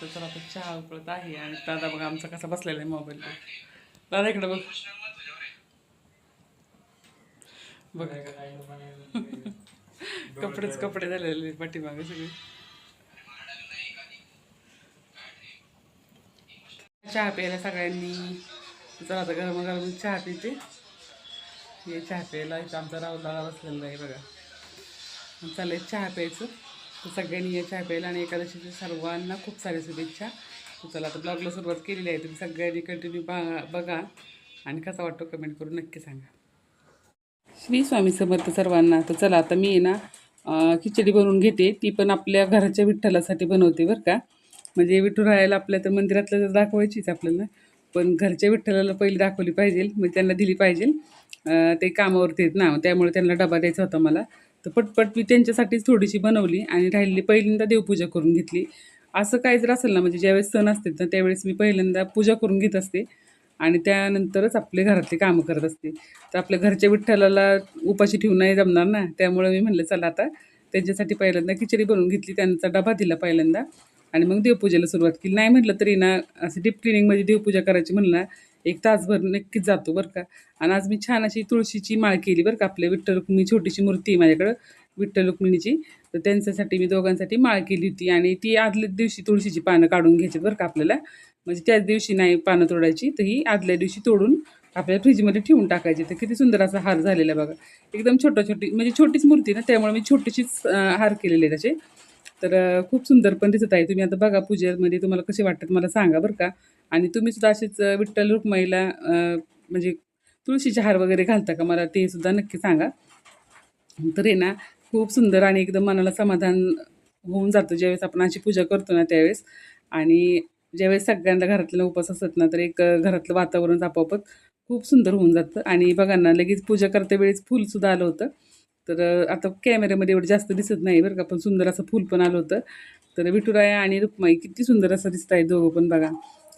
तर चला आता चहा उकळत आहे आणि दादा बघा आमचा कसा बसलेला आहे मोबाईल. दादा इकडे बघ बघ कपडेच कपडे झालेले पाठीमागे सगळे. चहा प्यायला सगळ्यांनी. चला आता गरम गरम चहा पिते. हे चहा प्यायला इथं आमचा राहुल बसलेला आहे बघा. चालेल चहा प्यायचं. तर सगळ्यांनी या चहा प्यायला आणि एकादशीच्या सर्वांना खूप साऱ्या शुभेच्छा. तर चला आता ब्लॉगला सुरुवात केलेली आहे. तुम्ही सगळ्यांनी कंटिन्यू बघा आणि कसा वाटतो कमेंट करून नक्की सांगा. श्री स्वामी समर्थ सर्वांना. तर चला आता मी ना खिचडी बनवून घेते. ती पण आपल्या घराच्या विठ्ठलासाठी बनवते बरं का. म्हणजे विठुरायाला आपल्या तर मंदिरातलं तर दाखवायचीच आपल्याला, पण घरच्या विठ्ठलाला पहिली दाखवली पाहिजे, म्हणजे त्यांना दिली पाहिजे. ते कामावरती आहेत ना, त्यामुळे त्यांना डबा द्यायचा होता मला. तर पटपट मी त्यांच्यासाठीच थोडीशी बनवली आणि राहिलेली पहिल्यांदा देवपूजा करून घेतली. असं काही जर असेल ना, म्हणजे ज्यावेळेस सण असतील ना त्यावेळेस मी पहिल्यांदा पूजा करून घेत असते आणि त्यानंतरच आपले घरातली कामं करत असते. तर आपल्या घरच्या विठ्ठलाला उपाशी ठेवून नाही जमणार ना, त्यामुळे मी म्हणलं चला आता त्यांच्यासाठी पहिल्यांदा खिचडी बनवून घेतली, त्यांचा डबा दिला पहिल्यांदा आणि मग देवपूजेला सुरुवात केली. नाही म्हटलं तरी ना असं डीप क्लिनिंगमध्ये देवपूजा करायची म्हणलं ना 1 तासभर नक्कीच जातो बरं का. आणि आज मी छान अशी तुळशीची माळ केली बरं का. आपल्या विठ्ठल रुक्मिणी छोटीशी मूर्ती आहे माझ्याकडं विठ्ठल रुक्मिणीची. तर त्यांच्यासाठी मी दोघांसाठी माळ केली होती आणि ती आदल्याच दिवशी तुळशीची पानं काढून घ्यायची बरं का आपल्याला. म्हणजे त्याच दिवशी नाही पानं तोडायची, तर ही आदल्या दिवशी तोडून आपल्याला फ्रीजमध्ये ठेवून टाकायची. तर किती सुंदर असा हार झालेला आहे बघा. एकदम छोटी म्हणजे छोटीच मूर्ती ना, त्यामुळे मी छोटीशीच हार केलेले आहे त्याचे. तर खूप सुंदर पण दिसत आहे. तुम्ही आता बघा पूजेमध्ये तुम्हाला कसे वाटतात मला सांगा बरं का. आणि तुम्ही सुद्धा असेच विठ्ठल रुक्माईला म्हणजे तुळशीचे हार वगैरे घालता का, मला ते सुद्धा नक्की सांगा. तर आहे ना खूप सुंदर आणि एकदम मनाला समाधान होऊन जातं ज्यावेळेस आपण अशी पूजा करतो ना त्यावेळेस. आणि ज्यावेळेस सगळ्यांना घरातले उपवास असतात ना, तर एक घरातलं वातावरण आपोआपच खूप सुंदर होऊन जातं. आणि बघा ना लगेच पूजा करते वेळेस फूलसुद्धा आलं होतं. तर आता कॅमेऱ्यामध्ये एवढं जास्त दिसत नाही बरं का, पण सुंदर असं फूल पण आलं होतं. तर विठुराया आणि रुक्माई किती सुंदर असं दिसत आहे दोघं पण बघा.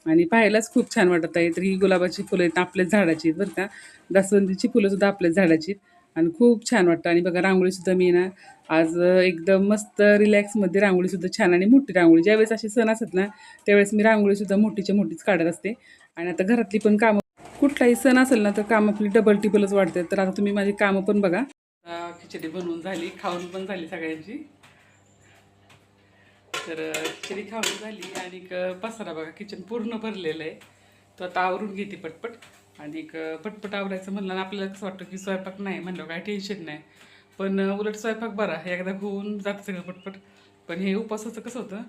आणि पाहायलाच खूप छान वाटत आहे. तर ही गुलाबाची फुलं आहेत आपल्याच झाडाची आहेत बरं का. जास्वंदीची फुलंसुद्धा आपल्याच झाडाची आहेत आणि खूप छान वाटतं. आणि बघा रांगोळीसुद्धा मी ना आज एकदम मस्त रिलॅक्समध्ये रांगोळीसुद्धा छान आणि मोठी रांगोळी. ज्यावेळेस असे सण असतात ना त्यावेळेस मी रांगोळीसुद्धा मोठीच्या मोठीच काढत असते. आणि आता घरातली पण कामं, कुठलाही सण असेल ना तर कामं आपली डबल टिबलच वाढते. तर आता तुम्ही माझी कामं पण बघा. खिचडी बनवून झाली, खाऊन पण झाली सगळ्यांची. तर खिचडी खाऊन झाली आणि पसारा बघा किचन पूर्ण भरलेलं आहे. तो आता आवरून घेते पटपट. आणि पटपट आवरायचं म्हणलं ना आपल्याला कसं वाटतं की स्वयंपाक नाही म्हणलं काय टेन्शन नाही, पण उलट स्वयंपाक बरा एकदा होऊन जातं सगळं पटपट. पण हे उपवासाचं कसं होतं,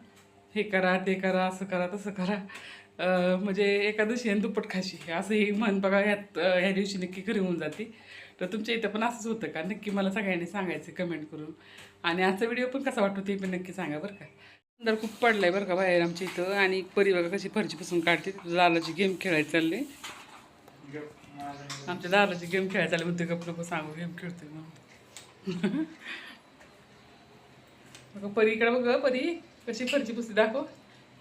हे करा ते करा असं करा तसं करा. म्हणजे एका दिवशी आणि दुप्पट खाशी असं हे म्हण बघा. ह्या दिवशी नक्की खरी होऊन जाते. तर तुमच्या इथं पण असंच होतं का, नक्की मला सगळ्यांनी सांगायचं कमेंट करून. आणि आजचा व्हिडिओ पण कसा वाटतो ते पण नक्की सांगा बरं का. सुंदर खूप पडलाय बरं का बाहेर आमच्या इथं. आणि परी बघा कशी फरची पुसून काढते. दादाची गेम खेळायला चालले. आमच्या दादाची गेम खेळायला चालले म्हणते गप नको सांगू गेम खेळतोय म्हणून. बघा परी इकडे बघ परी कशी फरची पुसली दाखव.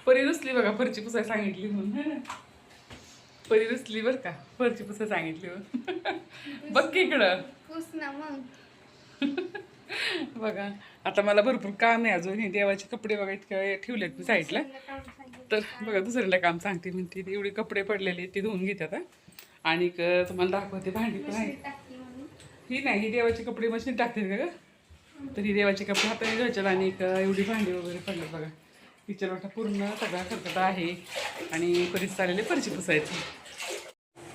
परी रुसली बघा फरची पुसायला सांगितली म्हणून. परी रुसली बरं का फरची पुसायला सांगितली म्हणून. बघ की इकडं बघा. आता मला भरपूर काम आहे अजून. हे देवाचे कपडे बघा इतके ठेवलेत मी साईडला. तर बघा दुसऱ्याला काम सांगते म्हणते. एवढी कपडे पडलेले ते धुवून घेते आता. आणि तुम्हाला दाखवते भांडी पण आहे. ही नाही, ही देवाचे कपडे मशीन टाकते का ग. तर ही देवाचे कपडे हाताने घ्यायचे. आणि एवढी भांडी वगैरे पडले बघा. किचन वाटा पूर्ण सगळा खरकट आहे. आणि परीच चाललेले फरची पुसायची.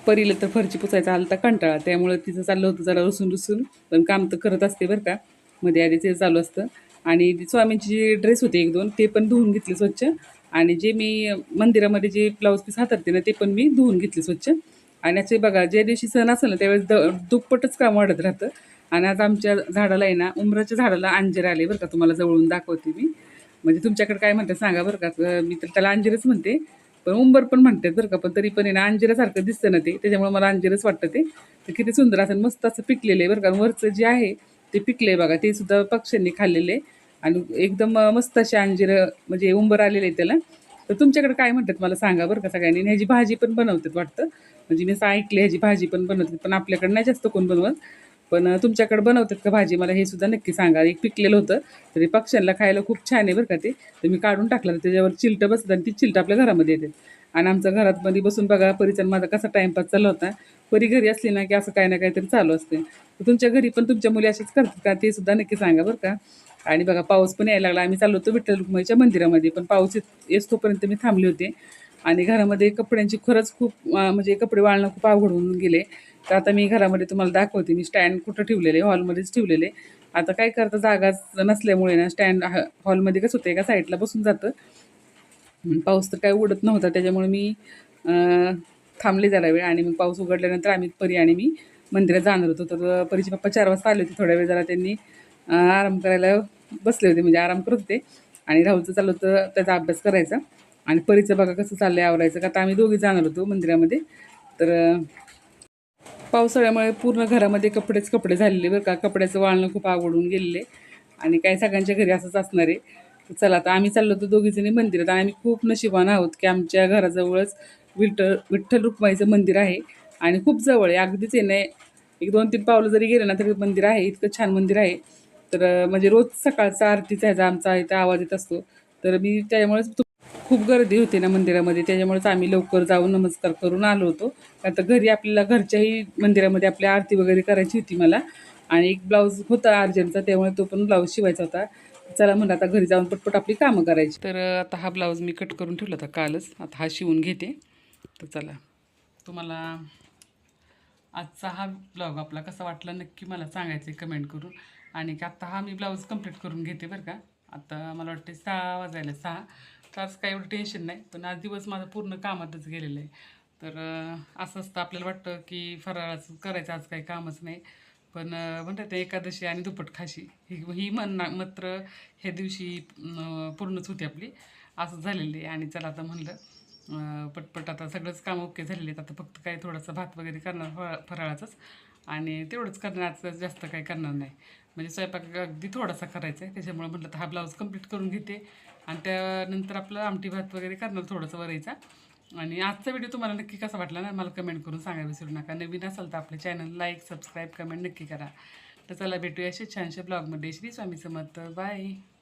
परीला तर फरची पुसायचा आलता कंटाळा, त्यामुळे तिचं चाललं होतं जरा रुसून पण काम तर करत असते बरं का. मध्ये आधी ते चालू असतं. आणि स्वामींची जे ड्रेस होते 1-2 ते पण धुवून घेतले स्वच्छ. आणि जे मी मंदिरामध्ये जे ब्लाऊज पीस हाताळते ना ते पण मी धुवून घेतले स्वच्छ. आणि याचे बघा ज्या दिवशी सण असेल ना त्यावेळेस दुप्पटच काम वाढत राहतं. आणि आज आमच्या झाडाला आहे ना उंबराच्या झाडाला अंजीर आले बरं का. तुम्हाला जवळून दाखवते मी. म्हणजे तुमच्याकडे काय म्हणतात सांगा बरं का. मी तर त्याला अंजीरच म्हणते, पण उंबर पण म्हणतात बरं का. पण तरी पण आहे ना अंजिरासारखं दिसतं ना ते, त्याच्यामुळे मला अंजिरच वाटतं ते. तर किती सुंदर असं मस्त असं पिकलेलं आहे बरं का. वरचं जे आहे ते पिकलं आहे बघा. ते सुद्धा पक्ष्यांनी खाल्लेले. आणि एकदम मस्त असे अंजिरं म्हणजे उंबर आलेले आहे त्याला. तर तुमच्याकडे काय म्हणतात मला सांगा बरं का सगळ्यांनी. आणि ह्याची भाजी पण बनवतात वाटतं. म्हणजे मी असं ऐकले ह्याची भाजी पण बनवतात, पण आपल्याकडे नाही जास्त कोण बनवत. पण तुमच्याकडे बनवतात का भाजी मला हे सुद्धा नक्की सांगा. एक पिकलेलं होतं तरी पक्ष्यांना खायला खूप छान आहे बरं का ते. तर मी काढून टाकलं त्याच्यावर चिलटं बसतं आणि ती चिलटं आपल्या घरामध्ये येते. आणि आमच्या घरात मध्ये बसून बघा परीचा आणि माझा कसा टाईमपास चालला होता. परी घरी असली ना की असं काही ना काहीतरी चालू असते. तर तुमच्या घरी पण तुमच्या मुली असेच करतात का ते सुद्धा नक्की सांगा बरं का. आणि बघा पाऊस पण यायला लागला. आम्ही चाललो होतो विठ्ठल रुक्माईच्या मंदिरामध्ये पण पाऊस येतोपर्यंत मी थांबले होते. आणि घरामध्ये कपड्यांची खरंच खूप म्हणजे कपडे वाळणं खूप अवघड होऊन गेले. तर आता मी घरामध्ये तुम्हाला दाखवते. मी स्टँड कुठं ठेवलेले हॉलमध्येच ठेवलेले. आता काय करतं जागाच नसल्यामुळे ना स्टँड हॉलमध्ये कसं होतं एका साईडला बसून जातं. पाऊस तर काय उडत नव्हता त्याच्यामुळे मी थांबले जरा वेळ आणि मग पाऊस उघडल्यानंतर आम्ही परी आणि मी मंदिरात जाणार होतो. तर परीचे पप्पा 4 वाजता आले होते. थोड्या वेळ जरा त्यांनी आराम करायला बसले होते म्हणजे आराम करत होते. आणि राहुलचं चाललं होतं त्याचा अभ्यास करायचा. आणि परीचं बघा कसं चाललंय आवरायचं का आता आम्ही दोघी जाणार होतो मंदिरामध्ये. तर पावसाळ्यामुळे पूर्ण घरामध्ये कपडेच कपडे झालेले बरं का. कपड्याचं वाळणं खूप आवडून गेलेले आणि काय सगळ्यांच्या घरी असंच असणार आहे. तर चला आता आम्ही चाललो होतो दोघीजणी मंदिरात आणि आम्ही खूप नशिबान आहोत की आमच्या घराजवळच विठ्ठल रुक्माईचं मंदिर आहे आणि खूप जवळ आहे. अगदीच आहे नाही एक 2-3 पावलं जरी गेलं ना तरी मंदिर आहे. इतकं छान मंदिर आहे. तर म्हणजे रोज सकाळचा आरतीचा ह्याचा आमचा इथं आवाज येत असतो. तर मी त्याच्यामुळेच खूप गर्दी होती ना मंदिरामध्ये त्याच्यामुळेच आम्ही लवकर जाऊन नमस्कार करून आलो होतो. आता घरी आपल्याला घरच्याही मंदिरामध्ये आपली आरती वगैरे करायची होती मला. आणि एक ब्लाऊज होता अर्जंटचा त्यामुळे तो पण ब्लाऊज शिवायचा होता. चला म्हणलं आता घरी जाऊन पटपट आपली कामं करायची. तर आता हा ब्लाऊज मी कट करून ठेवला होता कालच. आता हा शिवून घेते. तर चला तुम्हाला आजचा हा ब्लॉग आपला कसा वाटला नक्की मला सांगायचं आहे कमेंट करून. आणि आत्ता हा मी ब्लाऊज कंप्लीट करून घेते बरं का. आता मला वाटते 6 वाजायला 6. तर आज काही एवढं टेन्शन नाही पण आज दिवस माझा पूर्ण कामातच गेलेलं आहे. तर असं असतं आपल्याला वाटतं की फराळाचं करायचं आज काही कामच नाही. पण म्हणतात ते एकादशी आणि दुप्पट खाशी ही मात्र ह्या दिवशी पूर्णच होती आपली. असं झालेलं आहे. आणि चला आता म्हणलं पटपट आता सगळंच काम ओके झालेले आहेत. आता फक्त काही थोडासा भात वगैरे करणार फराळाचंच आणि तेवढंच करणार आज जास्त काही करणार नाही. म्हणजे स्वयंपाक अगदी थोडासा करायचा आहे त्याच्यामुळे म्हटलं तर हा ब्लाऊज कंप्लीट करून घेते आणि त्यानंतर आपलं आमटी भात वगैरे करणार थोडंसं वरायचा. आणि आजचा व्हिडिओ तुम्हाला नक्की कसा वाटला ना मला कमेंट करून सांगायला विसरू नका. नवीन असाल तर आपल्या चॅनल लाईक सबस्क्राईब कमेंट नक्की करा. तर चला भेटूया असे छानशा ब्लॉगमध्ये. श्री स्वामी समर्थ. बाय.